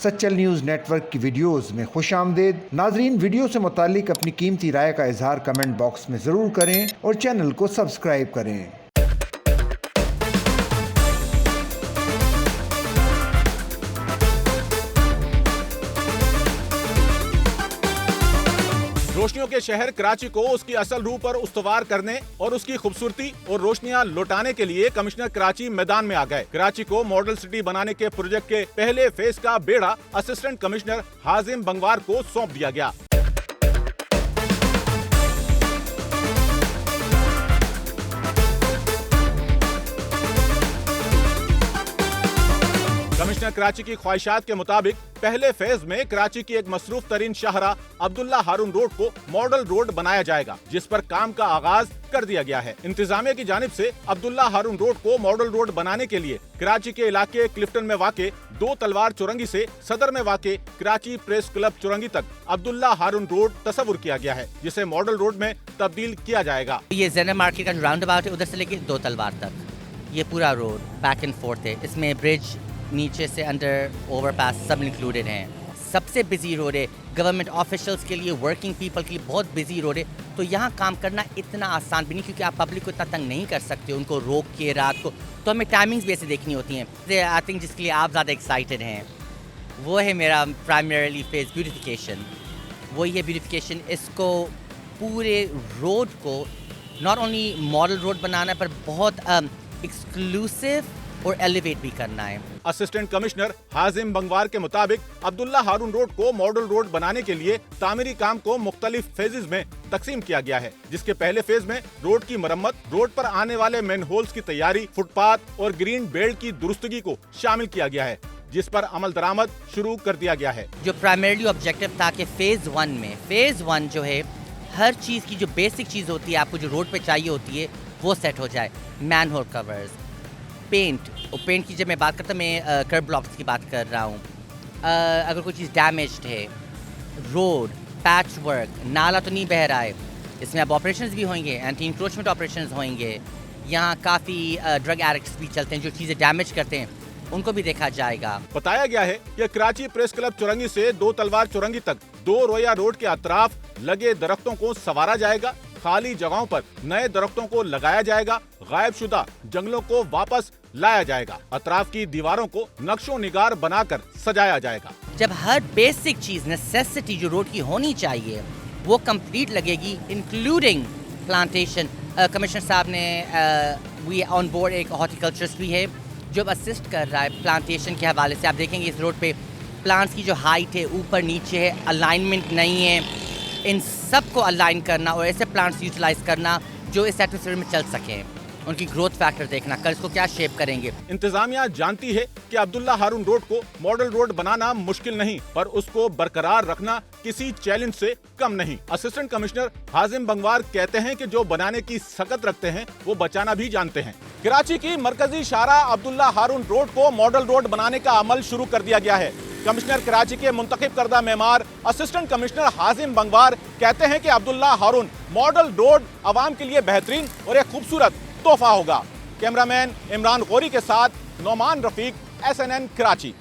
Sachal news network की videos में खुशामदीद। नाजरीन, वीडियो से मुतालिक अपनी कीमती राय का इजहार कमेंट बॉक्स में ज़रूर करें और चैनल को सब्सक्राइब करें। रोशनियों के शहर कराची को उसकी असल रूह पर उस्तवार करने और उसकी खूबसूरती और रोशनियां लौटाने के लिए कमिश्नर कराची मैदान में आ गए। कराची को मॉडल सिटी बनाने के प्रोजेक्ट के पहले फेज का बेड़ा असिस्टेंट कमिश्नर हाजिम बंगवार को सौंप दिया गया। कमिश्नर कराची की ख्वाहिशात के मुताबिक पहले फेज में कराची की एक मसरूफ तरीन शाहरा अब्दुल्ला हारून रोड को मॉडल रोड बनाया जाएगा, जिस पर काम का आगाज कर दिया गया है। इंतजामिया की जानिब से अब्दुल्ला हारून रोड को मॉडल रोड बनाने के लिए कराची के इलाके क्लिफ्टन में वाक़े 2 तलवार चुरंगी से सदर में वाक़े कराची प्रेस क्लब चुरंगी तक अब्दुल्ला हारून रोड तस्वुर किया गया है, जिसे मॉडल रोड में तब्दील किया जाएगा। ये ज़ेनब मार्केट का राउंड अबाउट है, उधर से लेके 2 तलवार तक ये पूरा रोड बैक एंड फोर्थ है। इसमें ब्रिज नीचे से अंडर ओवरपास सब इंक्लूडेड हैं। सबसे बिजी रोड है, गवर्नमेंट ऑफिशियल्स के लिए, वर्किंग पीपल के लिए बहुत बिजी रोड है। तो यहाँ काम करना इतना आसान भी नहीं, क्योंकि आप पब्लिक को इतना तंग नहीं कर सकते उनको रोक के रात को। तो हमें टाइमिंग्स भी ऐसे देखनी होती हैं। आई थिंक जिसके लिए आप ज़्यादा एक्साइटेड हैं वो है मेरा प्राइमरीली फेज ब्यूटिफिकेशन। वही है ब्यूटिफिकेशन। इसको पूरे रोड को नॉट ओनली मॉडल रोड बनाना है, पर बहुत एक्सक्लूसिव और एलिवेट भी करना है। असिस्टेंट कमिश्नर हाजिम बंगवार के मुताबिक अब्दुल्ला हारून रोड को मॉडल रोड बनाने के लिए तामीरी काम को मुख्तलिफ फेजेस में तकसीम किया गया है, जिसके पहले फेज में रोड की मरम्मत, रोड पर आने वाले मेन होल्स की तैयारी, फुटपाथ और ग्रीन बेल्ट की दुरुस्तगी को शामिल किया गया है, जिस पर अमल दरामद शुरू कर दिया गया है। जो प्राइमरीली ऑब्जेक्टिव था कि फेज 1 जो है, हर चीज की जो बेसिक चीज होती है आपको जो रोड पे चाहिए होती है वो सेट हो जाए। मैन होल कवर्स, पेंट, और पेंट की जब मैं बात करता हूँ मैं कर्ब ब्लॉक्स की बात कर रहा हूँ। अगर कोई चीज़ डैमेज्ड है, रोड, पैच वर्क, नाला तो नहीं बह रहा है, इसमें अब ऑपरेशंस भी होंगे, एंटी इंक्रोचमेंट ऑपरेशंस होंगे। यहाँ काफ़ी ड्रग एडिक्ट्स भी चलते हैं जो चीज़ें डैमेज करते हैं, उनको भी देखा जाएगा। बताया गया है कि कराची प्रेस क्लब चुरंगी से 2 तलवार चुरंगी तक 2 रोया रोड के अतराफ लगे दरख्तों को संवारा जाएगा, खाली जगहों पर नए दरख्तों को लगाया जाएगा, गायब शुदा जंगलों को वापस लाया जाएगा, अतराफ की दीवारों को नक्शो निगार बनाकर सजाया जाएगा। जब हर बेसिक चीज नेसेसिटी जो रोड की होनी चाहिए वो कंप्लीट लगेगी, इंक्लूडिंग प्लांटेशन। कमिश्नर साहब ने वी ऑन बोर्ड एक हॉर्टिकल्चरिस्ट भी है जो असिस्ट कर रहा है प्लांटेशन के हवाले से। आप देखेंगे इस रोड पे प्लांट्स की जो हाइट है, ऊपर नीचे है, अलाइनमेंट नहीं है, इन सब को अलाइन करना और ऐसे प्लांट्स यूटिलाइज करना जो इस एटमॉस्फेयर में चल सकें, उनकी ग्रोथ फैक्टर देखना, कल इसको क्या शेप करेंगे। इंतजामिया जानती है कि अब्दुल्ला हारून रोड को मॉडल रोड बनाना मुश्किल नहीं, पर उसको बरकरार रखना किसी चैलेंज से कम नहीं। असिस्टेंट कमिश्नर हाजिम बंगवार कहते हैं कि जो बनाने की सकत रखते हैं वो बचाना भी जानते हैं। कराची की मरकजी शाहरा अब्दुल्ला हारून रोड को मॉडल रोड बनाने का अमल शुरू कर दिया गया है। कमिश्नर कराची के मुंतखब करदा मेमार असिस्टेंट कमिश्नर हाजिम बंगवार कहते हैं कि अब्दुल्ला हारून मॉडल रोड आवाम के लिए बेहतरीन और एक खूबसूरत तोहफा होगा। कैमरामैन इमरान गौरी के साथ नौमान रफीक, SNN कराची।